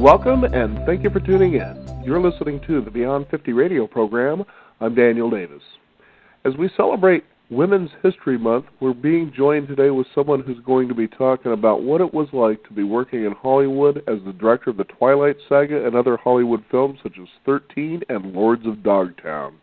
Welcome, and thank you for tuning in. You're listening to the Beyond 50 radio program. I'm Daniel Davis. As we celebrate Women's History Month, we're being joined today with someone who's going to be talking about what it was like to be working in Hollywood as the director of the Twilight saga and other Hollywood films such as 13 and Lords of Dogtown.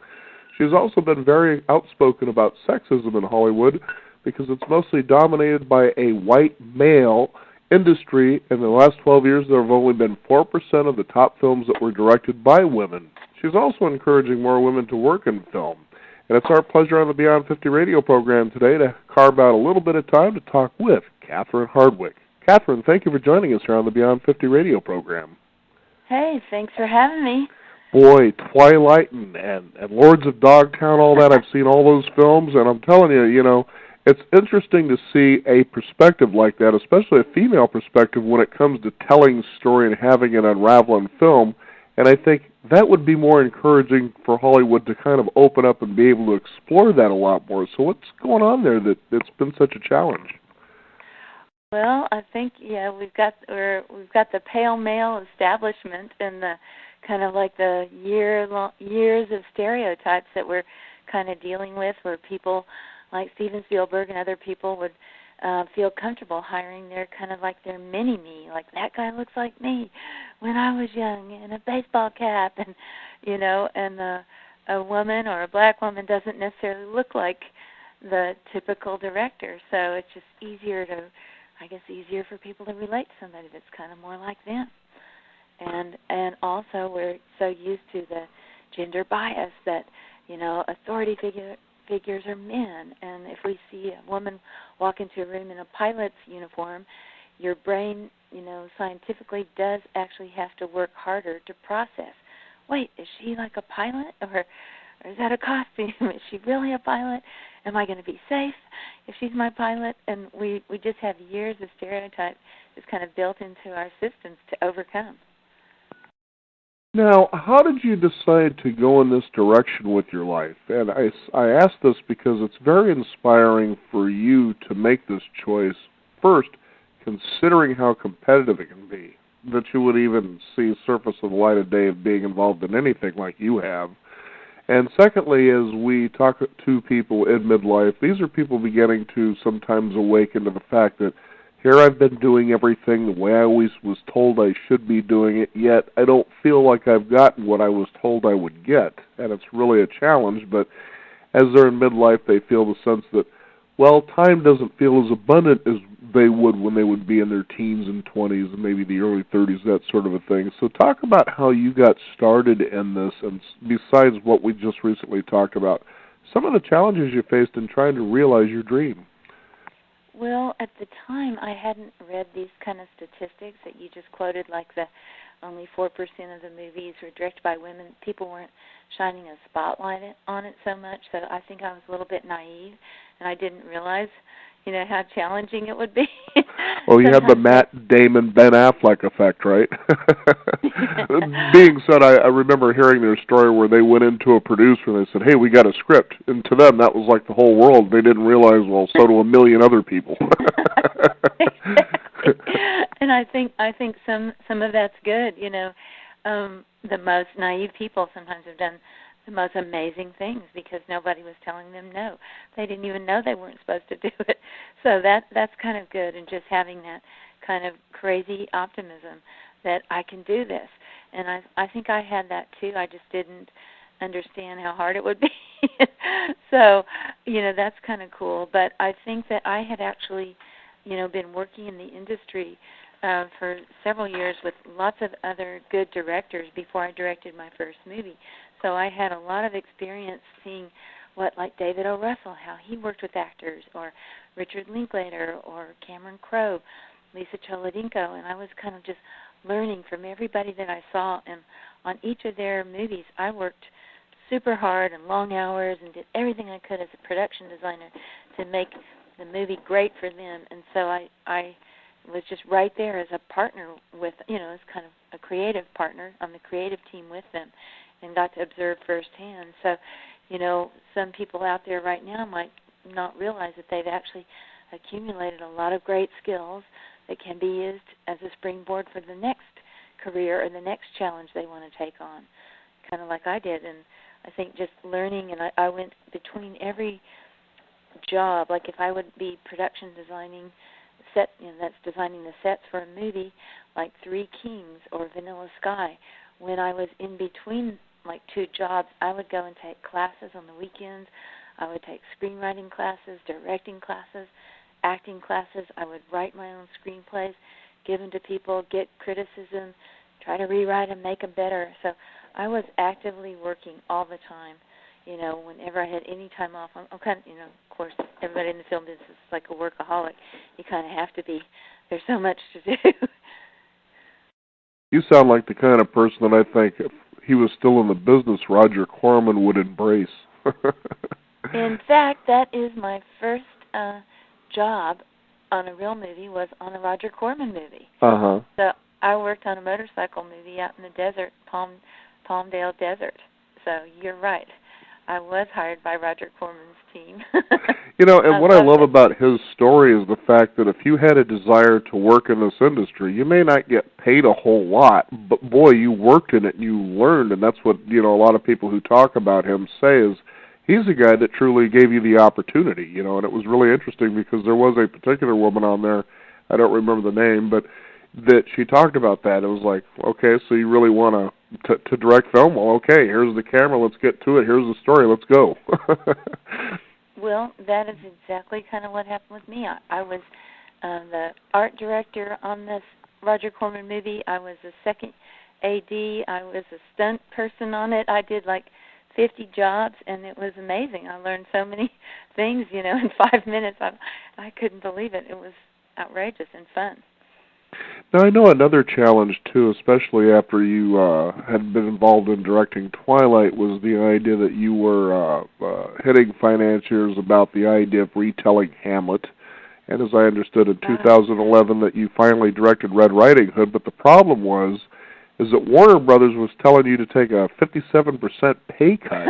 She's also been very outspoken about sexism in Hollywood because it's mostly dominated by a white male industry. In the last 12 years, there have only been 4% of the top films that were directed by women. She's also encouraging more women to work in film. And it's our pleasure on the Beyond 50 radio program today to carve out a little bit of time to talk with Catherine Hardwicke. Catherine, thank you for joining us here on the Beyond 50 radio program. Hey, thanks for having me. Boy, Twilight and Lords of Dogtown, all that, I've seen all those films, and I'm telling you, it's interesting to see a perspective like that, especially a female perspective when it comes to telling the story and having it unravel in film. And I think that would be more encouraging for Hollywood to kind of open up and be able to explore that a lot more. So what's going on there that's been such a challenge? Well, I think we've got the pale male establishment and the kind of like the years of stereotypes that we're kind of dealing with, where people like Steven Spielberg and other people would feel comfortable hiring their kind of like their mini-me, like that guy looks like me when I was young in a baseball cap, and a woman or a black woman doesn't necessarily look like the typical director, so it's just easier for people to relate to somebody that's kind of more like them. And also we're so used to the gender bias that, authority figures are men, and if we see a woman walk into a room in a pilot's uniform, your brain, scientifically does actually have to work harder to process. Wait, is she like a pilot, or is that a costume? Is she really a pilot? Am I going to be safe if she's my pilot? And we just have years of stereotype that's kind of built into our systems to overcome. Now, how did you decide to go in this direction with your life? And I ask this because it's very inspiring for you to make this choice, first, considering how competitive it can be, that you would even see surface of the light of day of being involved in anything like you have. And secondly, as we talk to people in midlife, these are people beginning to sometimes awaken to the fact that here I've been doing everything the way I always was told I should be doing it, yet I don't feel like I've gotten what I was told I would get. And it's really a challenge, but as they're in midlife, they feel the sense that, well, time doesn't feel as abundant as they would when they would be in their teens and 20s and maybe the early 30s, that sort of a thing. So talk about how you got started in this, and besides what we just recently talked about, some of the challenges you faced in trying to realize your dream. Well, at the time, I hadn't read these kind of statistics that you just quoted, like the only 4% of the movies were directed by women. People weren't shining a spotlight on it so much, so I think I was a little bit naive, and I didn't realize, how challenging it would be. Oh, you have the Matt Damon, Ben Affleck effect, right? Being said, I remember hearing their story where they went into a producer and they said, hey, we got a script. And to them, that was like the whole world. They didn't realize, well, so do a million other people. And I think some of that's good. The most naive people sometimes have done the most amazing things because nobody was telling them no. They didn't even know they weren't supposed to do it. So that's kind of good, and just having that kind of crazy optimism that I can do this. And I think I had that too. I just didn't understand how hard it would be. So, that's kind of cool. But I think that I had actually, been working in the industry for several years with lots of other good directors before I directed my first movie. So I had a lot of experience seeing what, like David O. Russell, how he worked with actors, or Richard Linklater, or Cameron Crowe, Lisa Cholodenko, and I was kind of just learning from everybody that I saw. And on each of their movies, I worked super hard and long hours and did everything I could as a production designer to make the movie great for them. And so I was just right there as a partner with, as kind of a creative partner on the creative team with them, and got to observe firsthand. So, some people out there right now might not realize that they've actually accumulated a lot of great skills that can be used as a springboard for the next career or the next challenge they want to take on, kind of like I did. And I think just learning, and I went between every job. Like if I would be production designing set, that's designing the sets for a movie, like Three Kings or Vanilla Sky. When I was in between like two jobs, I would go and take classes on the weekends. I would take screenwriting classes, directing classes, acting classes. I would write my own screenplays, give them to people, get criticism, try to rewrite them, make them better. So I was actively working all the time. Whenever I had any time off, I'm kind of, of course, everybody in the film business is like a workaholic. You kind of have to be. There's so much to do. You sound like the kind of person that I think if he was still in the business, Roger Corman would embrace. In fact, that is my first job on a real movie was on a Roger Corman movie. Uh-huh. So I worked on a motorcycle movie out in the desert, Palmdale Desert. So you're right. I was hired by Roger Corman's team. And what I love about his story is the fact that if you had a desire to work in this industry, you may not get paid a whole lot, but boy, you worked in it and you learned, and that's what, a lot of people who talk about him say is he's a guy that truly gave you the opportunity, and it was really interesting because there was a particular woman on there, I don't remember the name, but that she talked about that. It was like, okay, so you really want to direct film? Well, okay, here's the camera, let's get to it, here's the story, let's go. Well, that is exactly kind of what happened with me. I was the art director on this Roger Corman movie. I was the second AD. I was a stunt person on it. I did like 50 jobs, and it was amazing. I learned so many things, in 5 minutes. I couldn't believe it. It was outrageous and fun. Now, I know another challenge, too, especially after you had been involved in directing Twilight, was the idea that you were hitting financiers about the idea of retelling Hamlet. And as I understood in 2011 that you finally directed Red Riding Hood, but the problem is that Warner Brothers was telling you to take a 57% pay cut.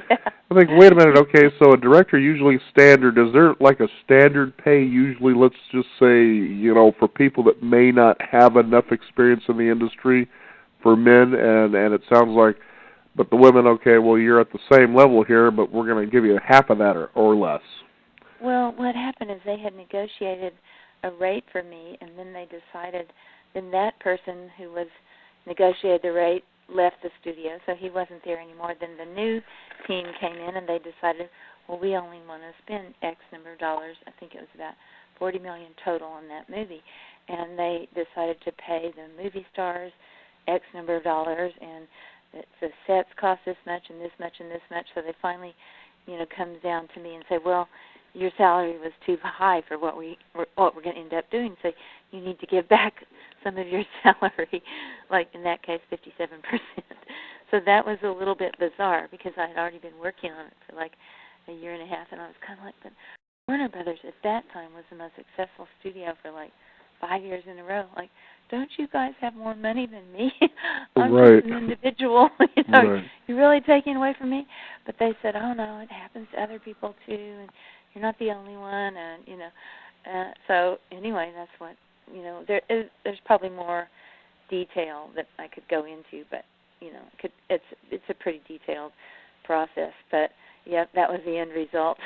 Yeah. I think, wait a minute, okay, so a director usually standard, is there like a standard pay usually, let's just say, for people that may not have enough experience in the industry for men, and it sounds like, but the women, okay, well, you're at the same level here, but we're going to give you half of that or less. Well, what happened is they had negotiated a rate for me, and then they decided, then that person who was negotiated the rate left the studio, so he wasn't there anymore. Then the new team came in, and they decided, well, we only want to spend X number of dollars. I think it was about $40 million total on that movie. And they decided to pay the movie stars X number of dollars, and the sets cost this much and this much and this much. So they finally, comes down to me and say, well, your salary was too high for what we're going to end up doing, so you need to give back some of your salary, like in that case 57%. So that was a little bit bizarre because I had already been working on it for like a year and a half, and I was kind of like, but Warner Brothers at that time was the most successful studio for like 5 years in a row. Like, don't you guys have more money than me? I'm right. just an individual. Right. You're really taking away from me. But they said, oh no, it happens to other people too, and you're not the only one, and so anyway, that's what there's probably more detail that I could go into, but it's a pretty detailed process. But yeah, that was the end result.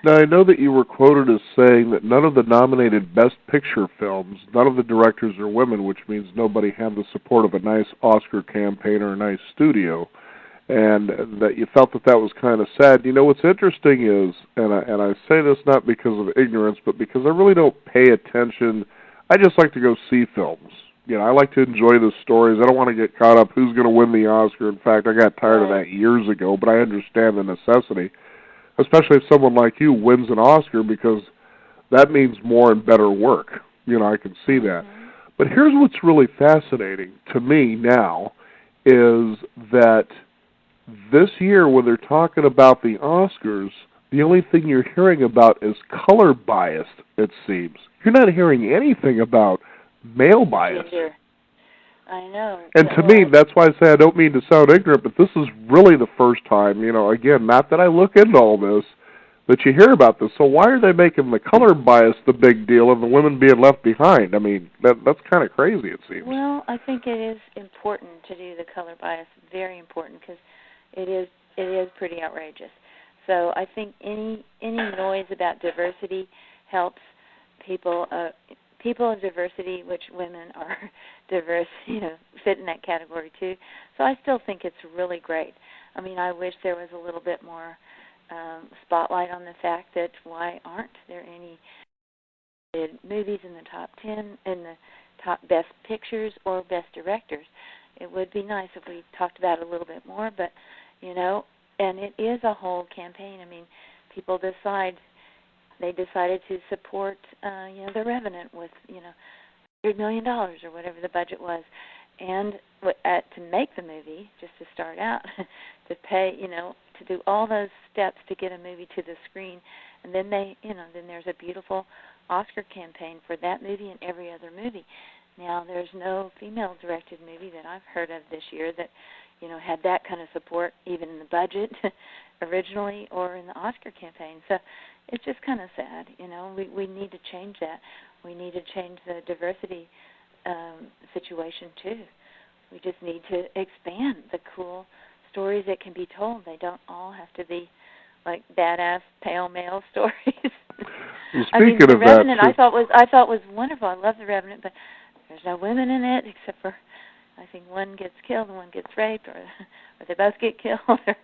Now, I know that you were quoted as saying that none of the nominated Best Picture films, none of the directors are women, which means nobody had the support of a nice Oscar campaign or a nice studio, and that you felt that was kind of sad. What's interesting is, and I say this not because of ignorance, but because I really don't pay attention. I just like to go see films. I like to enjoy the stories. I don't want to get caught up who's going to win the Oscar. In fact, I got tired of that years ago, but I understand the necessity, especially if someone like you wins an Oscar, because that means more and better work. I can see that. Mm-hmm. But here's what's really fascinating to me now is that this year when they're talking about the Oscars, the only thing you're hearing about is color bias, it seems. You're not hearing anything about male bias. Gender. I know. And to me, that's why I say I don't mean to sound ignorant, but this is really the first time, again, not that I look into all this, But you hear about this, so why are they making the color bias the big deal and the women being left behind? I mean, that's kind of crazy, it seems. Well, I think it is important to do the color bias, very important, because it is pretty outrageous. So I think any noise about diversity helps people of diversity, which women are diverse, fit in that category too. So I still think it's really great. I mean, I wish there was a little bit more spotlight on the fact that why aren't there any movies in the top 10, in the top best pictures or best directors. It would be nice if we talked about it a little bit more, but, and it is a whole campaign. I mean, people decided to support, The Revenant with, $100 million or whatever the budget was, and to make the movie, just to start out, to pay, to do all those steps to get a movie to the screen, and then then there's a beautiful Oscar campaign for that movie and every other movie. Now, there's no female-directed movie that I've heard of this year that, had that kind of support, even in the budget originally or in the Oscar campaign. So it's just kind of sad. We need to change that. We need to change the diversity situation too. We just need to expand the cool stories that can be told. They don't all have to be like badass pale male stories. Well, I mean, speaking The of Revenant, that, I thought was wonderful. I love The Revenant, but there's no women in it except for, I think, one gets killed and one gets raped, or they both get killed. Or,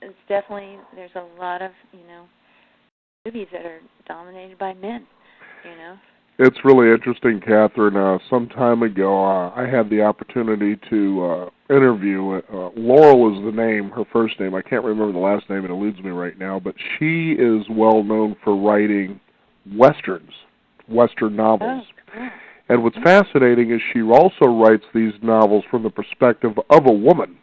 it's definitely, there's a lot of movies that are dominated by men. It's really interesting, Catherine. Some time ago, I had the opportunity to interview. Laurel is the name, her first name. I can't remember the last name. It eludes me right now. But she is well known for writing westerns, western novels. Oh, cool. And what's fascinating is she also writes these novels from the perspective of a woman.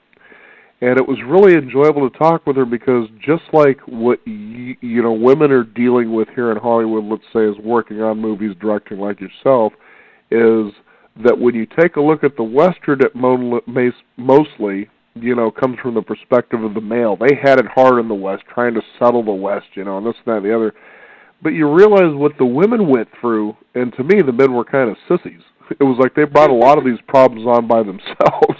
And it was really enjoyable to talk with her because just like what women are dealing with here in Hollywood, let's say, is working on movies, directing like yourself, is that when you take a look at the Western, it mostly, comes from the perspective of the male. They had it hard in the West, trying to settle the West, and this, that, and the other. But you realize what the women went through, and to me, the men were kind of sissies. It was like they brought a lot of these problems on by themselves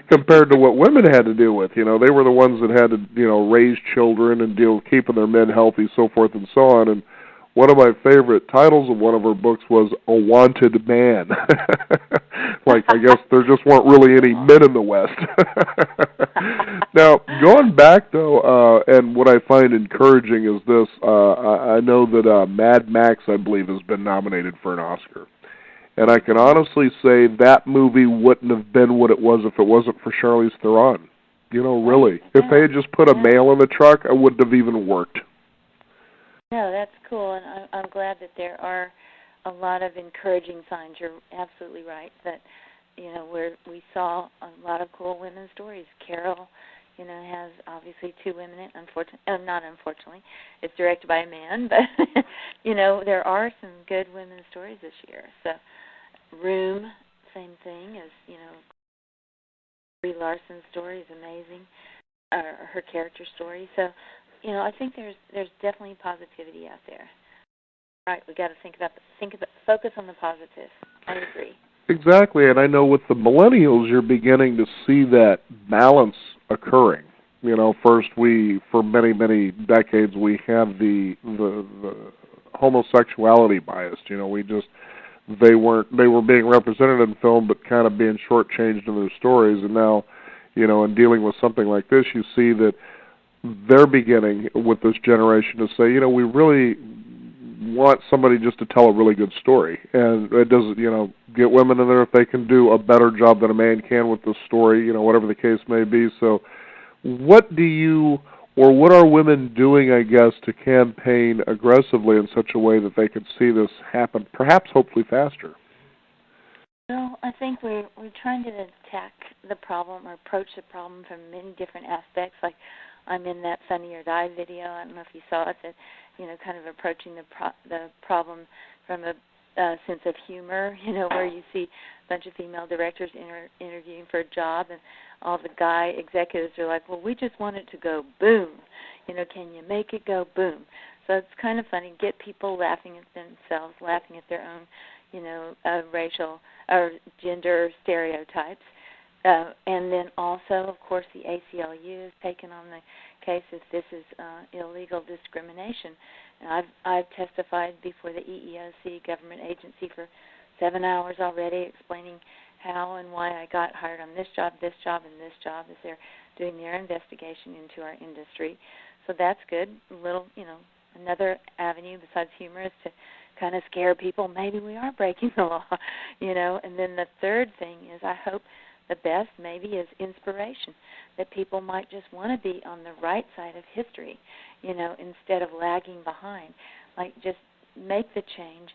compared to what women had to deal with. They were the ones that had to, raise children and deal with keeping their men healthy, so forth and so on. And one of my favorite titles of one of her books was A Wanted Man. Like, I guess there just weren't really any men in the West. Now, going back, though, and what I find encouraging is this. I know that Mad Max, I believe, has been nominated for an Oscar. And I can honestly say that movie wouldn't have been what it was if it wasn't for Charlize Theron. Really. If they had just put a male in the truck, it wouldn't have even worked. No, that's cool, and I'm glad that there are a lot of encouraging signs. You're absolutely right that, we saw a lot of cool women's stories. Carol, has obviously two women in it. Not unfortunately. It's directed by a man, but, there are some good women's stories this year. So, Room, same thing as, Brie Larson's story is amazing, her character story. So, I think there's definitely positivity out there. All right, we got to focus on the positive. I agree. Exactly, and I know with the millennials, you're beginning to see that balance occurring. First for many, many decades, we had the homosexuality bias. They were being represented in film, but kind of being shortchanged in their stories. And now, in dealing with something like this, you see that they're beginning with this generation to say, we really want somebody just to tell a really good story. And it doesn't, get women in there if they can do a better job than a man can with the story, whatever the case may be. So what are women doing, I guess, to campaign aggressively in such a way that they could see this happen, perhaps hopefully faster? Well, I think we're trying to attack the problem or approach the problem from many different aspects. Like I'm in that Funny or Die video. I don't know if you saw it. That kind of approaching the problem from a sense of humor, where you see a bunch of female directors interviewing for a job, and all the guy executives are like, well, we just want it to go boom. Can you make it go boom? So it's kind of funny, get people laughing at themselves, laughing at their own, racial or gender stereotypes. And then also, of course, the ACLU has taken on the case if this is illegal discrimination. And I've testified before the EEOC government agency for 7 hours already, explaining how and why I got hired on this job, and this job, as they're doing their investigation into our industry. So that's good. A little, another avenue besides humor is to kind of scare people. Maybe we are breaking the law, And then the third thing is, I hope the best maybe is inspiration, that people might just want to be on the right side of history, instead of lagging behind. Like, just make the change,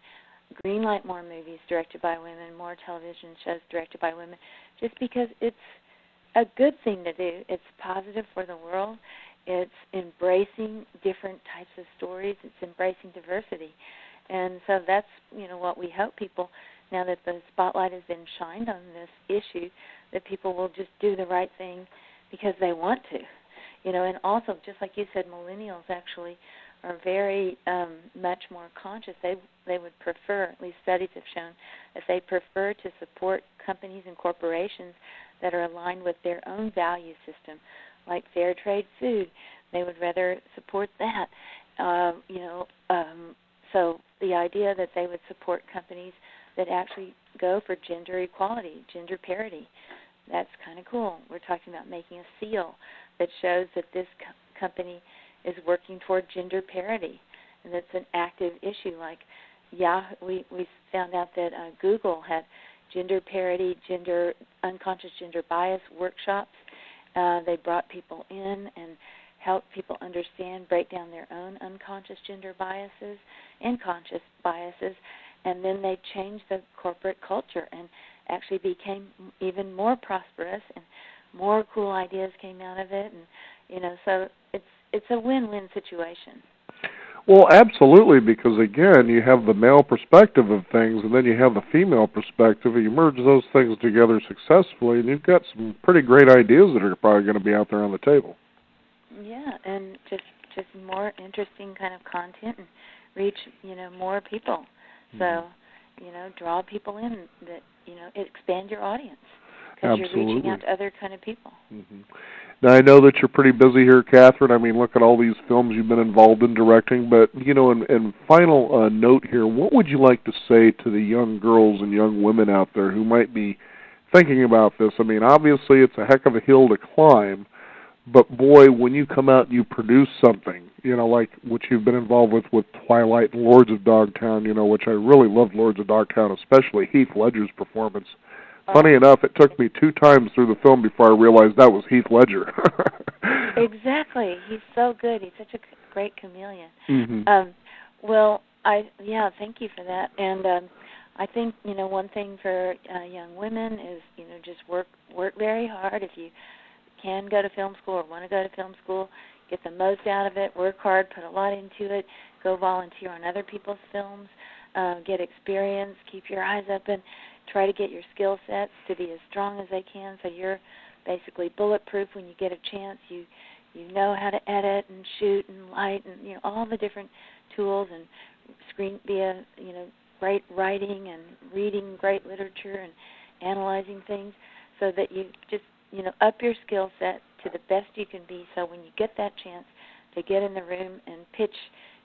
greenlight more movies directed by women, more television shows directed by women, just because it's a good thing to do. It's positive for the world. It's embracing different types of stories. It's embracing diversity. And so that's, what we hope people, now that the spotlight has been shined on this issue, that people will just do the right thing because they want to. And also, just like you said, millennials actually are very much more conscious. They would prefer, at least studies have shown, that they prefer to support companies and corporations that are aligned with their own value system, like fair trade food. They would rather support that. So the idea that they would support companies that actually go for gender equality, gender parity, that's kind of cool. We're talking about making a seal that shows that this company is working toward gender parity, and that's an active issue. Like, we found out that Google had gender parity, unconscious gender bias workshops. They brought people in and helped people understand, break down their own unconscious gender biases and conscious biases, and then they changed the corporate culture and actually became even more prosperous, and more cool ideas came out of it, and so it's a win-win situation. Well, absolutely, because again, you have the male perspective of things, and then you have the female perspective, and you merge those things together successfully, and you've got some pretty great ideas that are probably going to be out there on the table. Yeah, and just more interesting kind of content, and reach more people. So draw people in that expand your audience, because you're reaching out to other kind of people. Mm-hmm. Now, I know that you're pretty busy here, Catherine. I mean, look at all these films you've been involved in directing. But, in final note here, what would you like to say to the young girls and young women out there who might be thinking about this? I mean, obviously it's a heck of a hill to climb. But, boy, when you come out and you produce something, like what you've been involved with Twilight and Lords of Dogtown, which I really loved Lords of Dogtown, especially Heath Ledger's performance. Funny enough, it took me 2 times through the film before I realized that was Heath Ledger. Exactly. He's so good. He's such a great chameleon. Mm-hmm. Thank you for that. And I think, one thing for young women is, just work very hard. If you can go to film school or want to go to film school, get the most out of it, work hard, put a lot into it, go volunteer on other people's films, get experience, keep your eyes open, try to get your skill sets to be as strong as they can, so you're basically bulletproof when you get a chance. You know how to edit and shoot and light and all the different tools, and great writing and reading great literature and analyzing things, so that you just up your skill set to the best you can be, so when you get that chance to get in the room and pitch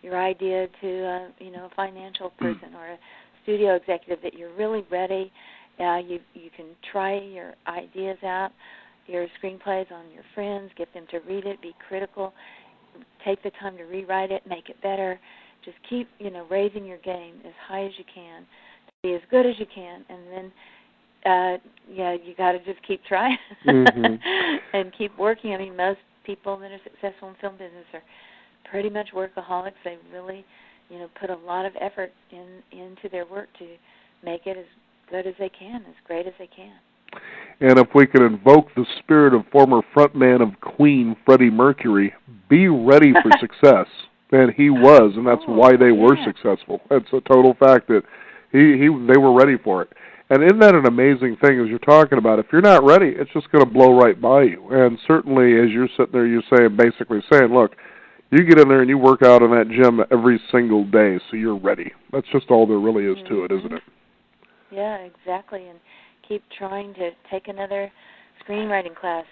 your idea to a financial person or a studio executive, that you're really ready. You can try your ideas out, your screenplays on your friends, get them to read it, be critical, take the time to rewrite it, make it better. Just keep raising your game as high as you can, to be as good as you can, and then you got to just keep trying and keep working. I mean, most people that are successful in film business are pretty much workaholics. They really, put a lot of effort into their work to make it as good as they can, as great as they can. And if we could invoke the spirit of former frontman of Queen, Freddie Mercury, be ready for success. And he was, and that's why they were successful. It's a total fact that They were ready for it. And isn't that an amazing thing, as you're talking about? If you're not ready, it's just going to blow right by you. And certainly, as you're sitting there, you're basically saying, look, you get in there and you work out in that gym every single day, so you're ready. That's just all there really is to it, isn't it? Yeah, exactly. And keep trying to take another screenwriting class,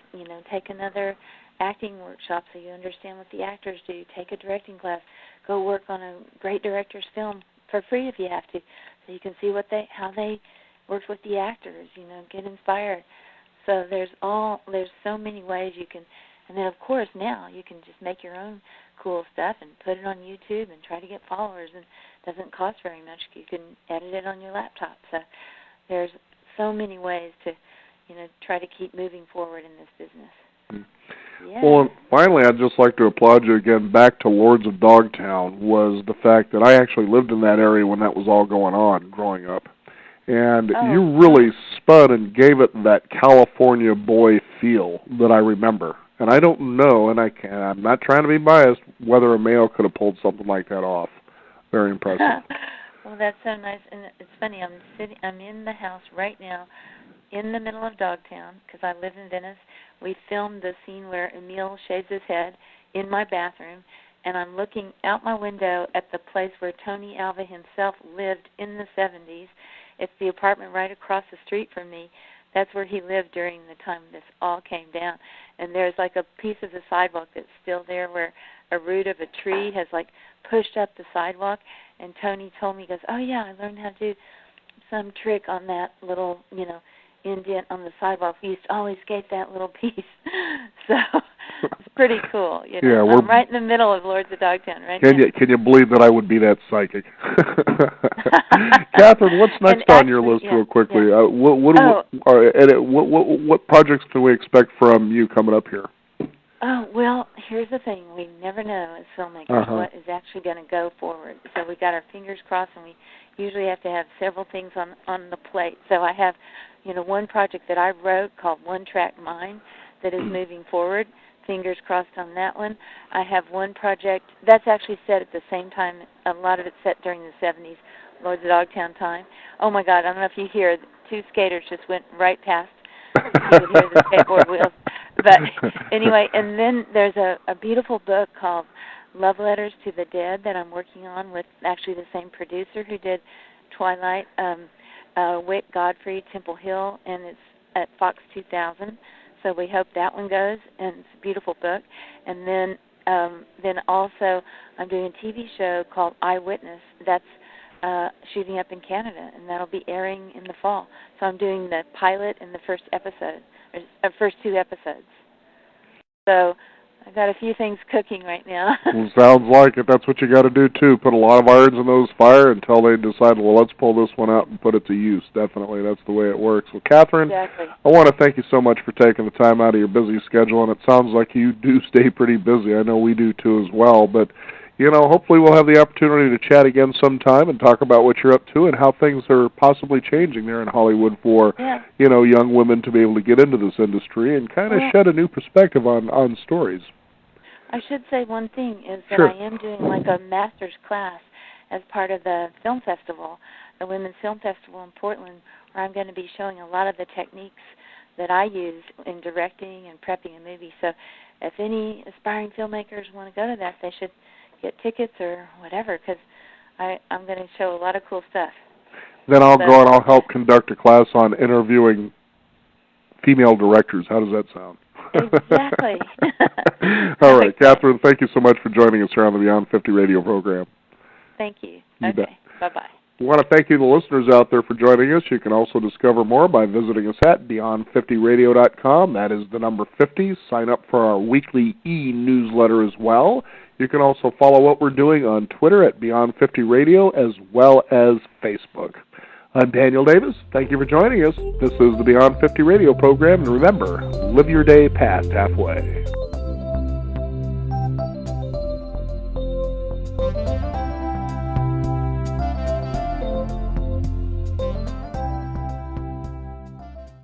take another acting workshop so you understand what the actors do. Take a directing class. Go work on a great director's film for free if you have to, so you can see how they worked with the actors, get inspired. So there's so many ways you can, and then of course now you can just make your own cool stuff and put it on YouTube and try to get followers, and it doesn't cost very much. You can edit it on your laptop. So there's so many ways to, try to keep moving forward in this business. Yeah. Well, and finally, I'd just like to applaud you again. Back to Lords of Dogtown was the fact that I actually lived in that area when that was all going on growing up. And you really spun and gave it that California boy feel that I remember. And I don't know, and I'm not trying to be biased, whether a male could have pulled something like that off. Very impressive. Well, that's so nice. And it's funny, I'm in the house right now in the middle of Dogtown because I live in Venice. We filmed the scene where Emil shaves his head in my bathroom, and I'm looking out my window at the place where Tony Alva himself lived in the 70s. It's the apartment right across the street from me. That's where he lived during the time this all came down. And there's like a piece of the sidewalk that's still there where a root of a tree has like pushed up the sidewalk. And Tony told me, he goes, oh yeah, I learned how to do some trick on that little, indent on the sidewalk. We used to always skate that little piece. So it's pretty cool. Yeah, I'm right in the middle of Lords of Dogtown right now. Can you believe that I would be that psychic? Catherine, what's next on your list real quickly? Yeah. What projects can we expect from you coming up here? Oh, well, here's the thing. We never know as filmmakers what is actually going to go forward. So we got our fingers crossed, and we usually have to have several things on the plate. So I have, one project that I wrote called One Track Mind that is moving forward. Fingers crossed on that one. I have one project that's actually set at the same time. A lot of it's set during the 70s, Lords of Dogtown time. Oh, my God, I don't know if you hear, 2 skaters just went right past. You could hear the skateboard wheels. But anyway, and then there's a beautiful book called Love Letters to the Dead that I'm working on with actually the same producer who did Twilight, Wick Godfrey, Temple Hill, and it's at Fox 2000. So we hope that one goes, and it's a beautiful book. And then also I'm doing a TV show called Eyewitness that's shooting up in Canada, and that'll be airing in the fall. So I'm doing the pilot and the first first 2 episodes. So I've got a few things cooking right now. Well, sounds like it. That's what you got to do, too. Put a lot of irons in those fire until they decide, well, let's pull this one out and put it to use. Definitely. That's the way it works. Well, Catherine, exactly. I want to thank you so much for taking the time out of your busy schedule, and it sounds like you do stay pretty busy. I know we do, too, as well. But, hopefully we'll have the opportunity to chat again sometime and talk about what you're up to and how things are possibly changing there in Hollywood for, young women to be able to get into this industry and kind of shed a new perspective on stories. I should say one thing is that Sure. I am doing like a master's class as part of the film festival, the Women's Film Festival in Portland, where I'm going to be showing a lot of the techniques that I use in directing and prepping a movie. So if any aspiring filmmakers want to go to that, they should get tickets or whatever, because I'm going to show a lot of cool stuff. Then I'll go and I'll help conduct a class on interviewing female directors. How does that sound? Exactly. All right, Catherine, thank you so much for joining us here on the Beyond 50 radio program. Thank you. You bet. Bye-bye. We want to thank you, the listeners out there, for joining us. You can also discover more by visiting us at beyond50radio.com. That is the number 50. Sign up for our weekly e-newsletter as well. You can also follow what we're doing on Twitter at Beyond50Radio as well as Facebook. I'm Daniel Davis. Thank you for joining us. This is the Beyond 50 radio program. And remember, live your day past halfway.